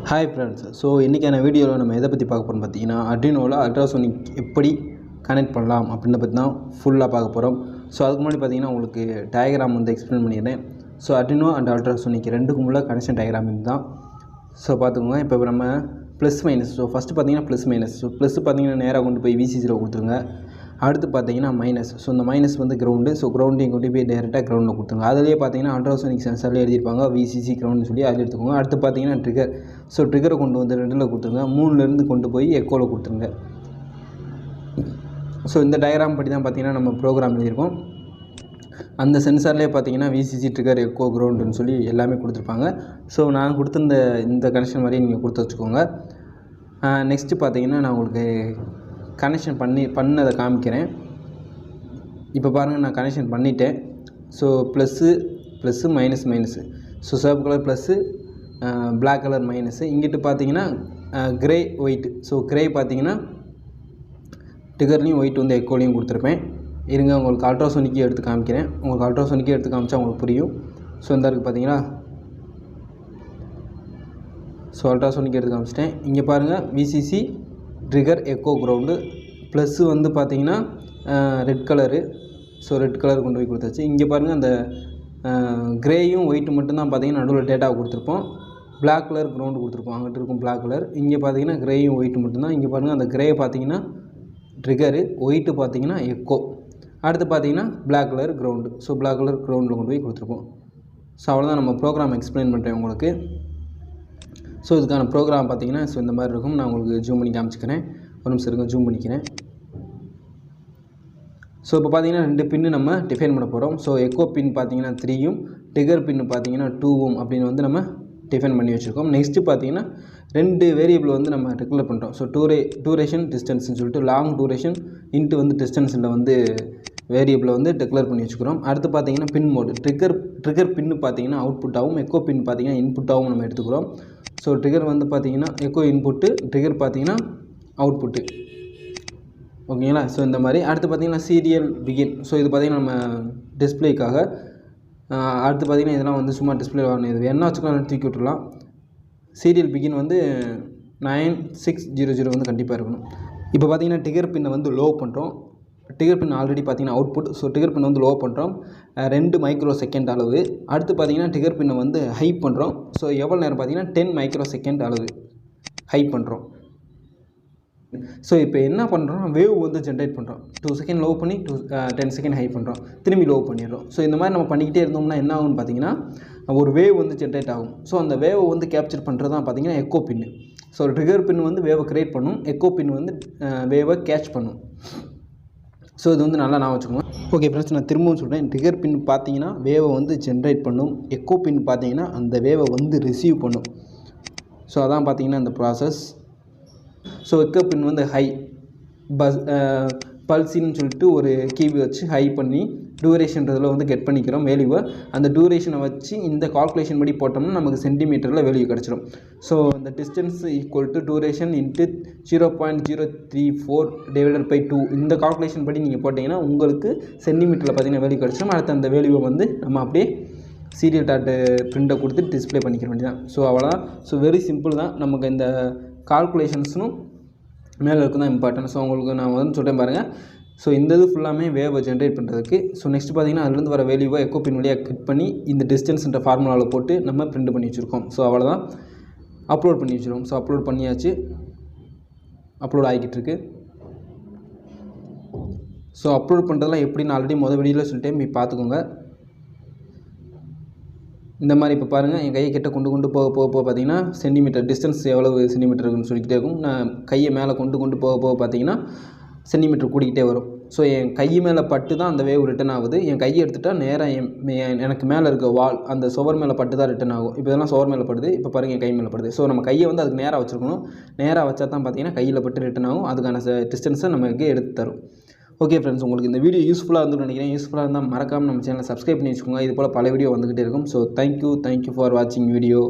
Hi friends. So இன்றைக்கான வீடியோவில் நம்ம எதை பற்றி பார்க்க போகிறோம் பார்த்தீங்கன்னா, அட்ரினோவில் அல்ட்ராசோனிக் எப்படி கனெக்ட் பண்ணலாம் அப்படின்னு பற்றி தான் ஃபுல்லாக பார்க்க போகிறோம். ஸோ அதுக்கு முன்னாடி பார்த்தீங்கன்னா உங்களுக்கு டயக்ராம் வந்து எக்ஸ்பிளைன் பண்ணிடுறேன். ஸோ அட்ரினோ அண்ட் அல்ட்ராசோனிக் ரெண்டுக்கும் உள்ள கனெக்ஷன் டயக்ராம் இது தான். ஸோ பார்த்துக்கோங்க. இப்போ நம்ம ப்ளஸ் மைனஸ். ஸோ ஃபஸ்ட்டு பார்த்தீங்கன்னா ப்ளஸ் மைனஸ். ஸோ ப்ளஸ் பார்த்தீங்கன்னா நேராக கொண்டு போய் விசிசியில் கொடுத்துருங்க. அடுத்து பார்த்தீங்கன்னா மைனஸ். ஸோ இந்த மைனஸ் வந்து கிரவுண்டு. ஸோ கிரவுண்டையும் கொண்டு போய் டேரெக்டாக கிரவுண்டில் கொடுத்துருங்க. அதிலே பார்த்தீங்கன்னா அல்ட்ராசோனிக் சென்சாரில் எழுதியிருப்பாங்க விசிசி கிரவுண்ட்னு சொல்லி அதில் எடுத்துக்கோங்க. அடுத்து பார்த்தீங்கன்னா ட்ரிகர். ஸோ ட்ரிகரை கொண்டு வந்து 2ல் கொடுத்துருங்க. 3லேருந்து கொண்டு போய் எக்கோவில் கொடுத்துருங்க. ஸோ இந்த டயக்ராம் படி தான் பார்த்தீங்கன்னா நம்ம ப்ரோக்ராம் எழுதியிருக்கோம். அந்த சென்சார்லேயே பார்த்தீங்கன்னா விசிசி ட்ரிகர் எக்கோ கிரவுண்டுன்னு சொல்லி எல்லாமே கொடுத்துருப்பாங்க. ஸோ நான் கொடுத்துருந்த இந்த கனெக்ஷன் மாதிரியே நீங்கள் கொடுத்து வச்சுக்கோங்க. நெக்ஸ்ட்டு பார்த்தீங்கன்னா நான் உங்களுக்கு கனெக்ஷன் பண்ணதை காமிக்கிறேன். இப்போ பாருங்கள், நான் கனெக்ஷன் பண்ணிட்டேன். So plus minus. ஸோ சிவப்பு colour plus, black colour minus. இங்கிட்டு பார்த்தீங்கன்னா க்ரே ஒயிட். ஸோ க்ரே பார்த்தீங்கன்னா டிகர்லேயும் ஒயிட் வந்து எக்கோலையும் கொடுத்துருப்பேன். இருங்க, உங்களுக்கு அல்ட்ராசோனிக்கே எடுத்து காமிக்கிறேன். உங்களுக்கு அல்ட்ராசோனிக்கே எடுத்து காமிச்சா உங்களுக்கு புரியும். ஸோ இந்த இருக்குது பார்த்தீங்களா. ஸோ அல்ட்ராசோனிக் எடுத்து காமிச்சிட்டேன். இங்கே பாருங்கள், விசிசி ட்ரிகர் எக்கோ கிரவுண்டு. ப்ளஸ்ஸு வந்து பார்த்தீங்கன்னா red colour. So red colour கொண்டு போய் கொடுத்தாச்சு. இங்கே பாருங்கள், அந்த க்ரேயும் ஒயிட்டு மட்டும்தான் பார்த்தீங்கன்னா நடுவில் டேட்டாவை கொடுத்துருப்போம். பிளாக் கலர் கிரவுண்டு கொடுத்துருப்போம். அங்கிட்டு இருக்கும் பிளாக் கலர். இங்கே பார்த்தீங்கன்னா க்ரேயும் ஒயிட்டு மட்டும்தான். இங்கே பாருங்கள், அந்த க்ரே பார்த்தீங்கன்னா ட்ரிகரு, ஒயிட்டு பார்த்தீங்கன்னா எக்கோ. அடுத்து பார்த்தீங்கன்னா black colour ground. So black colour கிரவுண்டில் கொண்டு போய் கொடுத்துருப்போம். ஸோ அவ்வளோதான், நம்ம ப்ரோக்ராம் எக்ஸ்பிளைன் பண்ணுறேன் உங்களுக்கு. ஸோ இதுக்கான ப்ரோக்ராம் பார்த்தீங்கன்னா ஸோ இந்த மாதிரி இருக்கும். நான் உங்களுக்கு ஜூம் பண்ணி காமிச்சிக்கிறேன். ஒரு நிமிஷம் இருக்கும், ஜூம் பண்ணிக்கிறேன். ஸோ இப்போ பார்த்தீங்கன்னா 2 பின்னு நம்ம டிஃபைன் பண்ண போகிறோம். ஸோ எக்கோ பின் பார்த்தீங்கன்னா 3யும் ட்ரிகர் பின்னு பார்த்தீங்கன்னா 2வும் அப்படின்னு வந்து நம்ம டிஃபைன் பண்ணி வச்சுருக்கோம். நெக்ஸ்ட்டு பார்த்தீங்கன்னா 2 வேரியபிள் வந்து நம்ம டிக்ளேர் பண்ணுறோம். ஸோ டூரேஷன் டிஸ்டன்ஸ்னு சொல்லிட்டு லாங் டூரேஷன் இன்ட்டு வந்து டிஸ்டன்ஸில் வந்து வேரியபிளை வந்து டிக்ளேர் பண்ணி வச்சுக்கிறோம். அடுத்து பார்த்தீங்கன்னா பின் மோடு. ட்ரிகர் பின்னு பார்த்தீங்கன்னா அவுட்புட்டாகவும் எக்கோ பின் பார்த்தீங்கன்னா இன்புட்டாகவும் நம்ம எடுத்துக்கிறோம். ஸோ ட்ரிகர் வந்து பார்த்தீங்கன்னா எக்கோ இன்புட்டு, ட்ரிகர் பார்த்தீங்கன்னா அவுட்புட்டு. ஓகேங்களா. ஸோ இந்த மாதிரி அடுத்து பார்த்தீங்கன்னா சீரியல் பிகின். ஸோ இது பார்த்தீங்கன்னா நம்ம டிஸ்பிளேக்காக. அடுத்து பார்த்தீங்கன்னா இதெல்லாம் வந்து சும்மா டிஸ்பிளே வரணும். இது என்ன வச்சுக்கலாம், தூக்கி விட்டுலாம். சீரியல் பிகின் வந்து 9600 வந்து கண்டிப்பாக இருக்கணும். இப்போ பார்த்தீங்கன்னா ட்ரிகர் பின்னை வந்து லோ பண்ணுறோம். ட்ரிகர் பின் ஆல்ரெடி பார்த்தீங்கன்னா அவுட்புட். ஸோ ட்ரிகர் பின் வந்து லோ பண்ணுறோம் 2 மைக்ரோ செகண்ட் அளவு. அடுத்து பார்த்தீங்கன்னா ட்ரிகர் பின்னை வந்து ஹை பண்ணுறோம். ஸோ எவ்வளோ நேரம் பார்த்தீங்கன்னா 10 மைக்ரோ செகண்ட் அளவு ஹை பண்ணுறோம். ஸோ இப்போ என்ன பண்ணுறோம், வேவ் வந்து ஜென்ரேட் பண்ணுறோம். 2 செகண்ட் லோ பண்ணி 10 செகண்ட் ஹை பண்ணுறோம், திரும்பி லோ பண்ணிடுறோம். ஸோ இந்த மாதிரி நம்ம பண்ணிக்கிட்டே இருந்தோம்னா என்ன ஆகும்னு பார்த்தீங்கன்னா ஒரு வேவ் வந்து ஜென்ரேட் ஆகும். ஸோ அந்த வேவை வந்து கேப்சர் பண்ணுறது தான் பார்த்தீங்கன்னா எக்கோ பின்னு. ஸோ ட்ரிகர் பின் வந்து வேவை க்ரியேட் பண்ணும், எக்கோ பின் வந்து வேவை கேட்ச் பண்ணும். ஸோ இது வந்து நல்லா நான் வச்சுக்கோங்க. ஓகே ஃப்ரெண்ட்ஸ், நான் திரும்பவும் சொல்கிறேன். ட்ரிகர் பின் பார்த்தீங்கன்னா வேவை வந்து ஜென்ரேட் பண்ணும், எக்கோ பின் பார்த்தீங்கன்னா அந்த வேவை வந்து ரிசீவ் பண்ணும். ஸோ அதான் பார்த்தீங்கன்னா இந்த ப்ராசஸ். ஸோ எக்கோ பின் வந்து ஹை பல்ஸின்னு சொல்லிட்டு ஒரு கீவி வச்சு ஹை பண்ணி டூரேஷன்றதில் வந்து கெட் பண்ணிக்கிறோம் வேல்யூவை. அந்த டூரேஷனை வச்சு இந்த கால்குலேஷன் படி போட்டோம்னா நமக்கு சென்டிமீட்டரில் வேல்யூ கிடச்சிடும். ஸோ இந்த distance equal to duration into 0.034 divided by 2 இந்த கால்குலேஷன் படி நீங்கள் போட்டிங்கன்னா உங்களுக்கு சென்டிமீட்டரில் பார்த்தீங்கன்னா வேல்யூ கிடச்சிடும். அடுத்து அந்த வேல்யூவை வந்து நம்ம அப்படியே சீரியல் டாட்டு பிரிண்டை கொடுத்து டிஸ்பிளே பண்ணிக்க வேண்டியதான். ஸோ அவ்வளோதான். ஸோ வெரி சிம்பிள் தான். நமக்கு இந்த கால்குலேஷன்ஸும் மேலே இருக்கும் தான் இம்பார்ட்டன்ட். ஸோ உங்களுக்கு நான் வந்து சொல்கிறேன் பாருங்கள். ஸோ இந்த இது ஃபுல்லாமே வேவை ஜென்ரேட் பண்ணுறதுக்கு. ஸோ நெக்ஸ்ட் பார்த்தீங்கன்னா அதுலேருந்து வர வேல்யூவை எக்கோ பின் வழியாக கிளிக் பண்ணி இந்த டிஸ்டன்ஸ்ன்ற ஃபார்முலாவில் போட்டு நம்ம பிரிண்ட் பண்ணி வச்சுருக்கோம். ஸோ அவ்வளோதான், அப்லோட் பண்ணி வச்சுருக்கோம். ஸோ அப்லோட் பண்ணியாச்சு, அப்லோட் ஆகிக்கிட்டு இருக்கு. ஸோ அப்லோட் பண்ணுறதுலாம் எப்படின்னு ஆல்ரெடி வீடியோவில் சொல்லிட்டேன், போய் பார்த்துக்கோங்க. இந்த மாதிரி இப்போ பாருங்கள், என் கையை கிட்ட கொண்டு போக பார்த்தீங்கன்னா சென்டிமீட்டர் டிஸ்டன்ஸ் எவ்வளவு சென்டிமீட்டர் இருக்குன்னு சொல்லிக்கிட்டே இருக்கும். நான் கையை மேலே கொண்டு போக பார்த்தீங்கன்னா சென்டிமீட்டர் கூடிக்கிட்டே வரும். ஸோ என் கை மேலே பட்டு தான் அந்த வேவ் ரிட்டன் ஆகுது. என் கையை எடுத்துகிட்டா நேராக எனக்கு மேலே இருக்க வால் அந்த சுவர் மேலே பட்டு தான் ரிட்டன் ஆகும். இப்போ இதெல்லாம் சுவர் மேலே படுது. இப்போ பாருங்கள், என் கை மேலே படுது. ஸோ நம்ம கையை வந்து அதுக்கு நேராக வச்சுருக்கணும். நேராக வச்சா தான் பார்த்தீங்கன்னா கையில் பட்டு ரிட்டன் ஆகும். அதுக்கான டிஸ்டன்ஸை நமக்கு எடுத்து தரும். ஓகே ஃப்ரெண்ட்ஸ், உங்களுக்கு இந்த வீடியோ யூஸ்ஃபுல்லாக இருந்துன்னு நினைக்கிறேன். யூஸ்ஃபுல்லாக இருந்தால் மறக்காமல் நம்ம சேனலை சப்ஸ்கிரைப் பண்ணி வச்சுக்கோங்க. இது போல் பல வீடியோ வந்துகிட்டே இருக்கும். ஸோ தேங்க்யூ ஃபார் வாட்சிங் வீடியோ.